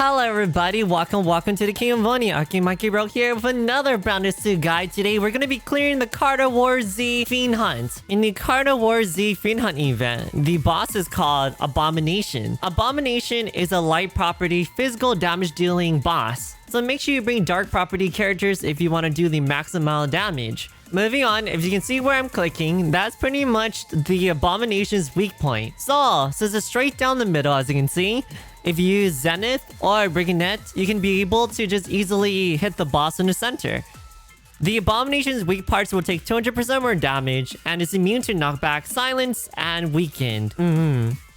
Hello everybody, welcome to the Kingdom of AkiMakiRoll here with another BrownDust2 guide. Today we're going to be clearing the Carta War Z Fiend Hunt. In the Carta War Z Fiend Hunt event, the boss is called Abomination. Abomination is a light property physical damage dealing boss. So make sure you bring dark property characters if you want to do the maximum amount of damage. Moving on, if you can see where I'm clicking, that's pretty much the Abomination's weak point. So it's straight down the middle as you can see. If you use Zenith or Brigandette, you can be able to just easily hit the boss in the center. The Abomination's weak parts will take 200% more damage and is immune to knockback, silence, and weakened.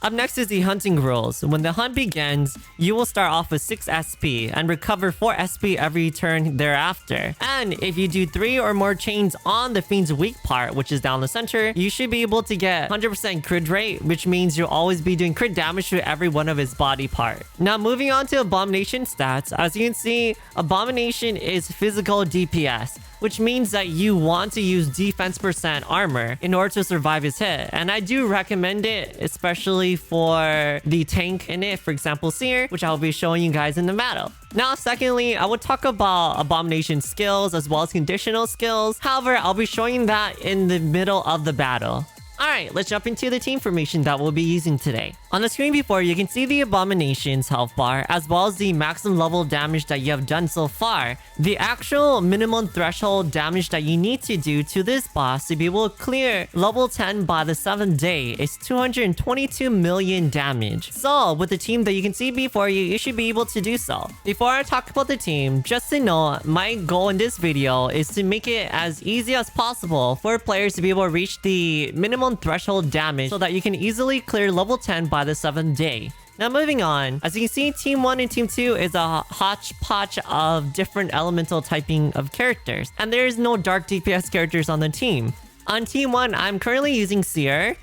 Up next is the hunting rules. When the hunt begins, you will start off with 6 SP and recover 4 SP every turn thereafter. And if you do 3 or more chains on the Fiend's weak part, which is down the center, you should be able to get 100% crit rate, which means you'll always be doing crit damage to every one of his body part. Now moving on to Abomination stats, as you can see, Abomination is physical DPS, which means that you want to use defense % armor in order to survive his hit. And I do recommend it, especially for the tank in it, for example, Seer, which I'll be showing you guys in the battle. Now, secondly, I will talk about Abomination skills as well as conditional skills. However, I'll be showing that in the middle of the battle. Alright, let's jump into the team formation that we'll be using today. On the screen before, you can see the Abomination's health bar, as well as the maximum level of damage that you have done so far. The actual minimum threshold damage that you need to do to this boss to be able to clear level 10 by the 7th day is 222 million damage. So, with the team that you can see before you, you should be able to do so. Before I talk about the team, just to know, my goal in this video is to make it as easy as possible for players to be able to reach the minimum threshold damage so that you can easily clear level 10 by the 7th day. Now moving on, as you can see, Team 1 and Team 2 is a hodgepodge of different elemental typing of characters, and there is no dark DPS characters on the team. On Team 1, I'm currently using Seer,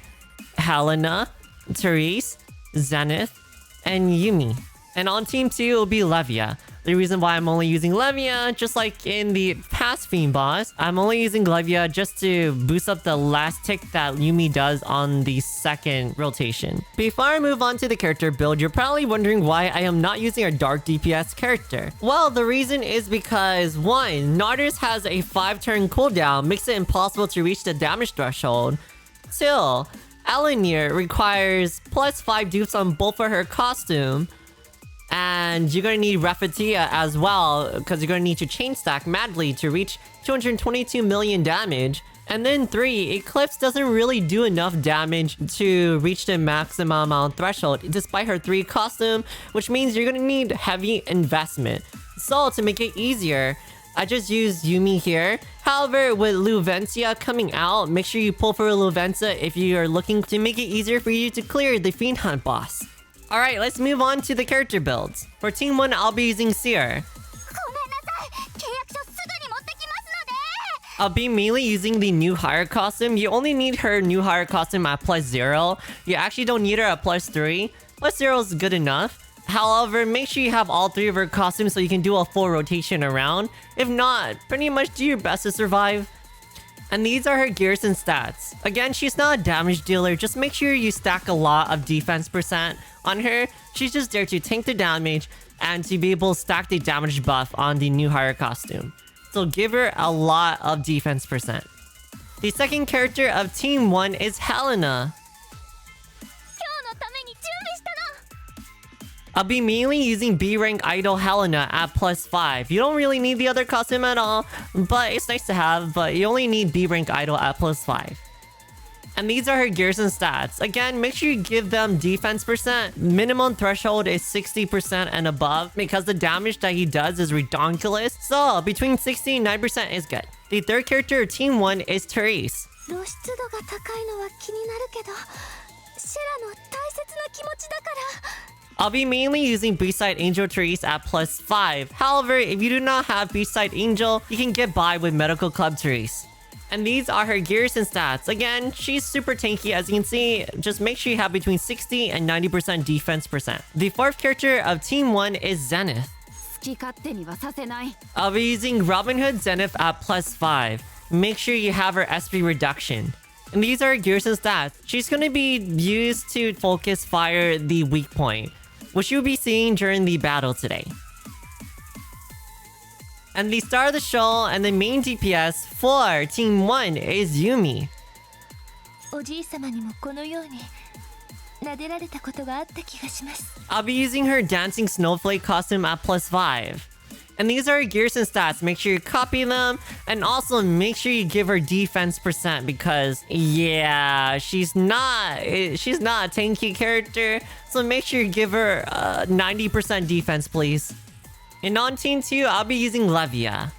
Helena, Therese, Zenith, and Yumi. And on Team 2, it will be Levia. The reason why I'm only using Levia, just like in the past Fiend boss, I'm only using Levia just to boost up the last tick that Yumi does on the second rotation. Before I move on to the character build, you're probably wondering why I am not using a dark DPS character. Well, the reason is because 1. Nardus has a 5-turn cooldown, makes it impossible to reach the damage threshold. 2. Elenir requires +5 dupes on both of her costume. And you're gonna need Refatia as well, because you're gonna need to chain stack madly to reach 222 million damage. And then 3, Eclipse doesn't really do enough damage to reach the maximum amount threshold, despite her 3 costume, which means you're gonna need heavy investment. So to make it easier, I just used Yumi here. However, with Luventia coming out, make sure you pull for Luventia if you are looking to make it easier for you to clear the Fiend Hunt boss. Alright, let's move on to the character builds. For Team 1, I'll be using Seer. I'll be mainly using the new hire costume. You only need her new hire costume at +0. You actually don't need her at +3. +0 is good enough. However, make sure you have all 3 of her costumes so you can do a full rotation around. If not, pretty much do your best to survive. And these are her gears and stats. Again, she's not a damage dealer, just make sure you stack a lot of defense % on her. She's just there to tank the damage and to be able to stack the damage buff on the new hire costume. So give her a lot of defense %. The second character of Team 1 is Helena. I'll be mainly using B-rank idol Helena at +5. You don't really need the other costume at all, but it's nice to have, but you only need B-rank idol at +5. And these are her gears and stats. Again, make sure you give them defense %. Minimum threshold is 60% and above because the damage that he does is redonkulous. So between 60 and 9% is good. The third character of Team 1 is Therese. I'll be mainly using Beachside Angel Therese at +5. However, if you do not have Beachside Angel, you can get by with Medical Club Therese. And these are her gears and stats. Again, she's super tanky as you can see. Just make sure you have between 60 and 90% defense %. The fourth character of Team 1 is Zenith. I'll be using Robin Hood Zenith at +5. Make sure you have her SP reduction. And these are gears and stats. She's going to be used to focus fire the weak point. which you'll be seeing during the battle today. And the star of the show and the main DPS for Team 1 is Yumi. おじいさまにもこのように撫でられたことがあった気がします。 I'll be using her dancing snowflake costume at +5. And these are her gears and stats. Make sure you copy them. And also make sure you give her defense percent because, yeah, she's not a tanky character. So make sure you give her 90% defense, please. And on Team 2, I'll be using Levia.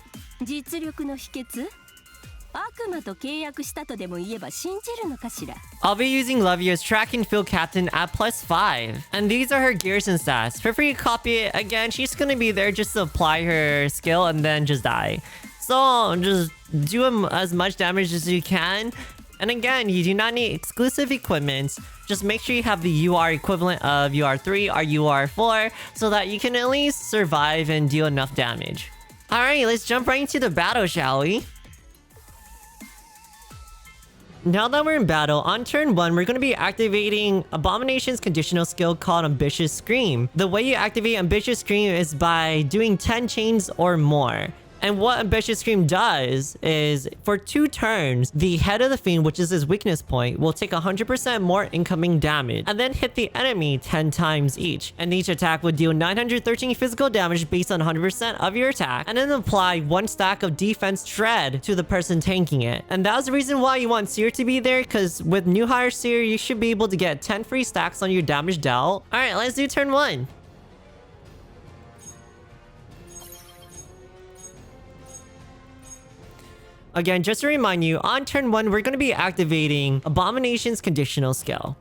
実力の秘訣？悪魔と契約したとでも言えば信じるのかしら。 I'll be using Levia's track and field captain at +5. And these are her gears and stats. Feel free to copy it. Again, she's gonna be there just to apply her skill and then just die. So just do as much damage as you can. And again, you do not need exclusive equipment. Just make sure you have the UR equivalent of UR3 or UR4 so that you can at least survive and deal enough damage. Alright, let's jump right into the battle, shall we? Now that we're in battle, on turn 1, we're going to be activating Abomination's conditional skill called Ambitious Scream. The way you activate Ambitious Scream is by doing 10 chains or more. And what Ambitious Scream does is, for 2 turns, the head of the Fiend, which is his weakness point, will take 100% more incoming damage, and then hit the enemy 10 times each. And each attack would deal 913 physical damage based on 100% of your attack, and then apply 1 stack of defense shred to the person tanking it. And that's the reason why you want Seer to be there, because with new hire Seer, you should be able to get 10 free stacks on your damage dealt. Alright, let's do turn 1. Again, just to remind you, on turn 1, we're going to be activating Abomination's conditional skill.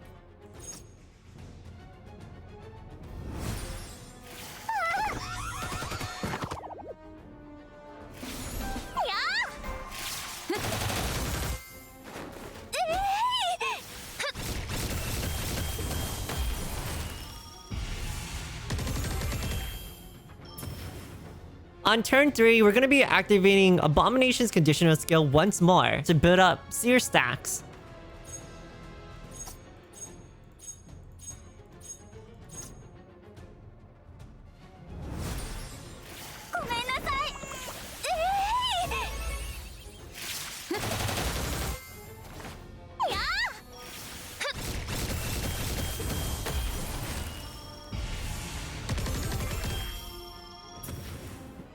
On turn 3, we're going to be activating Abomination's conditional skill once more to build up Seer stacks.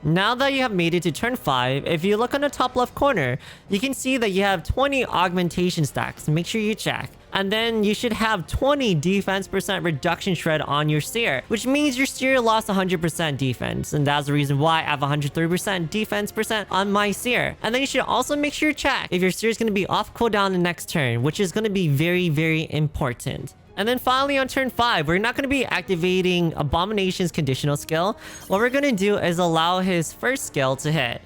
Now that you have made it to turn 5, if you look on the top left corner, you can see that you have 20 augmentation stacks. Make sure you check. And then you should have 20 defense percent reduction shred on your Seer, which means your Seer lost 100% defense. And that's the reason why I have 103% defense percent on my Seer. And then you should also make sure you check if your Seer is going to be off cooldown the next turn, which is going to be very, very important. And then finally on turn 5, we're not going to be activating Abomination's conditional skill. What we're going to do is allow his first skill to hit.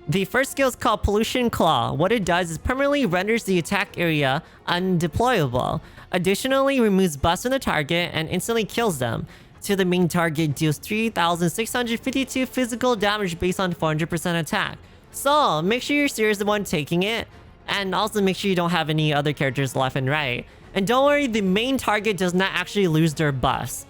The first skill is called Pollution Claw. What it does is permanently renders the attack area undeployable. Additionally, removes buffs from the target and instantly kills them. To the main target, deals 3,652 physical damage based on 400% attack. So make sure your Seer is the one taking it. And also make sure you don't have any other characters left and right. And don't worry, the main target does not actually lose their buffs.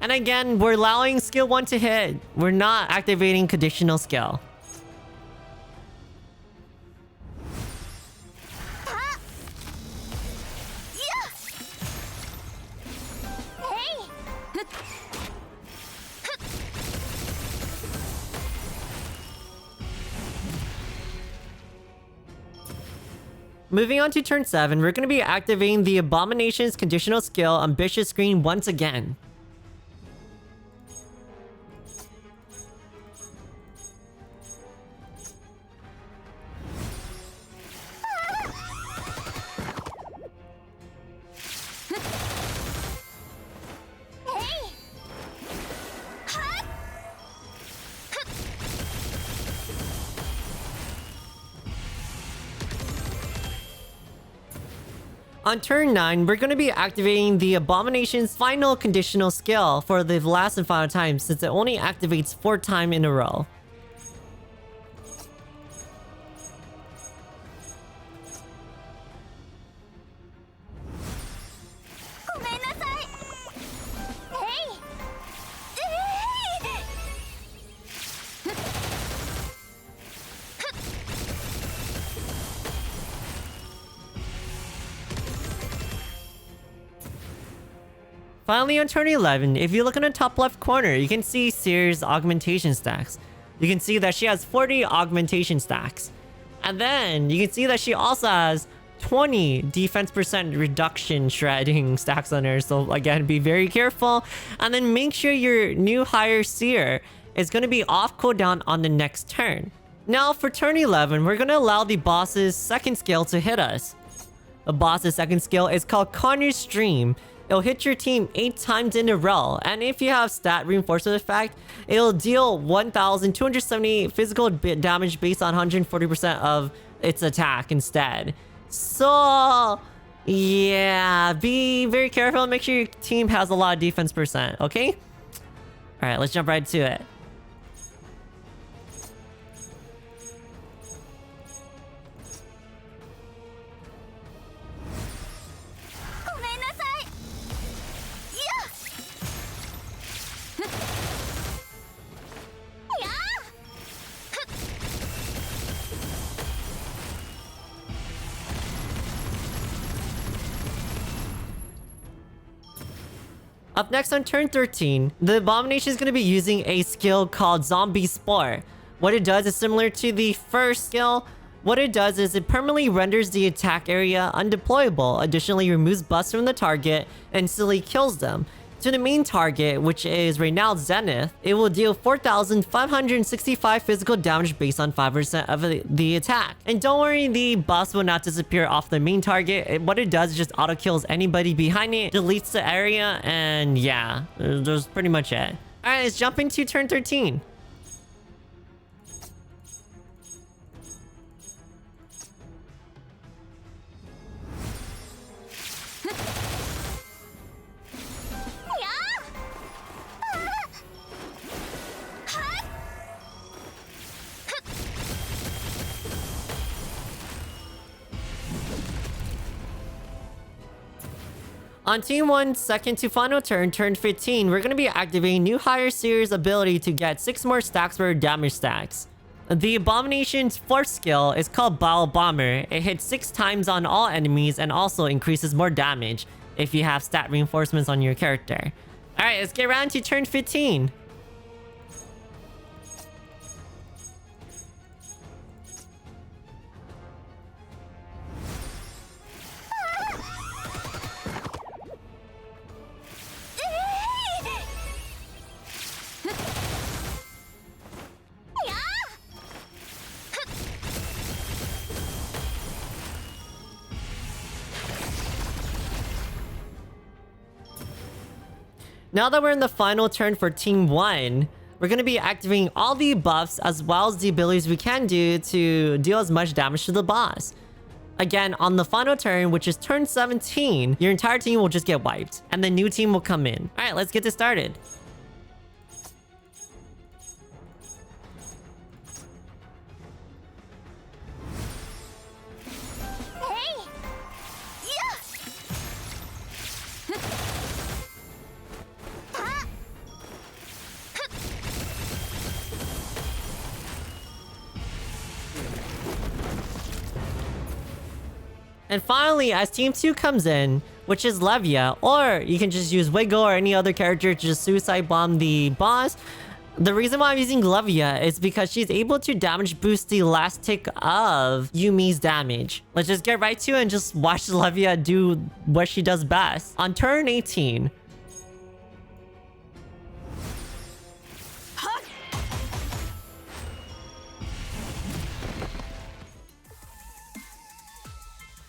And again, we're allowing skill 1 to hit. We're not activating conditional skill. Moving on to turn 7, we're going to be activating the Abomination's conditional skill Ambitious Screen once again. On turn 9, we're going to be activating the Abomination's final conditional skill for the last and final time, since it only activates 4 times in a row. Finally, on turn 11, if you look in the top left corner, you can see Seer's augmentation stacks. You can see that she has 40 augmentation stacks. And then you can see that she also has 20 defense percent reduction shredding stacks on her. So again, be very careful. And then make sure your new higher Seer is going to be off cooldown on the next turn. Now for turn 11, we're going to allow the boss's second skill to hit us. The boss's second skill is called Carnage Stream. It'll hit your team 8 times in a row, and if you have stat reinforcement effect, it'll deal 1,270 physical damage based on 140% of its attack instead. So, yeah, be very careful and make sure your team has a lot of defense percent, okay? Alright, let's jump right to it. Up next on turn 13, the Abomination is going to be using a skill called Zombie Spore. What it does is similar to the first skill. What it does is it permanently renders the attack area undeployable, additionally removes buffs from the target, and instantly kills them. To the main target, which is right now Zenith, it will deal 4,565 physical damage based on 5% of the attack. And don't worry, the buffs will not disappear off the main target. What it does is just auto kills anybody behind it, deletes the area, and yeah, that's pretty much it. Alright, let's jump into turn 13. On Team 1's second to final turn, turn 15, we're going to be activating new higher series ability to get 6 more stacks for damage stacks. The Abomination's fourth skill is called Bile Bomber. It hits 6 times on all enemies and also increases more damage if you have stat reinforcements on your character. Alright, let's get around to turn 15. Now that we're in the final turn for Team 1, we're going to be activating all the buffs as well as the abilities we can do to deal as much damage to the boss. Again, on the final turn, which is turn 17, your entire team will just get wiped, and the new team will come in. Alright, let's get this started. And finally, as Team 2 comes in, which is Levia, or you can just use Wiggle or any other character to just suicide bomb the boss. The reason why I'm using Levia is because she's able to damage boost the last tick of Yumi's damage. Let's just get right to it and just watch Levia do what she does best. On turn 18,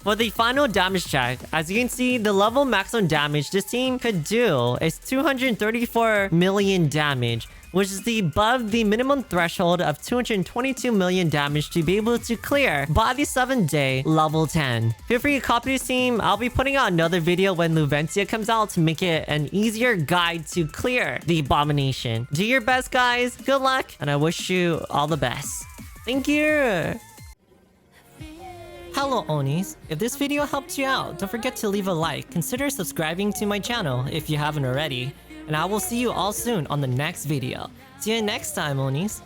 for the final damage check, as you can see, the level maximum damage this team could do is 234 million damage, which is above the minimum threshold of 222 million damage to be able to clear by the 7th day, level 10. Feel free to copy this team. I'll be putting out another video when Luvencia comes out to make it an easier guide to clear the Abomination. Do your best, guys. Good luck, and I wish you all the best. Thank you! Hello Onis, if this video helped you out, don't forget to leave a like, consider subscribing to my channel if you haven't already, and I will see you all soon on the next video. See you next time Onis!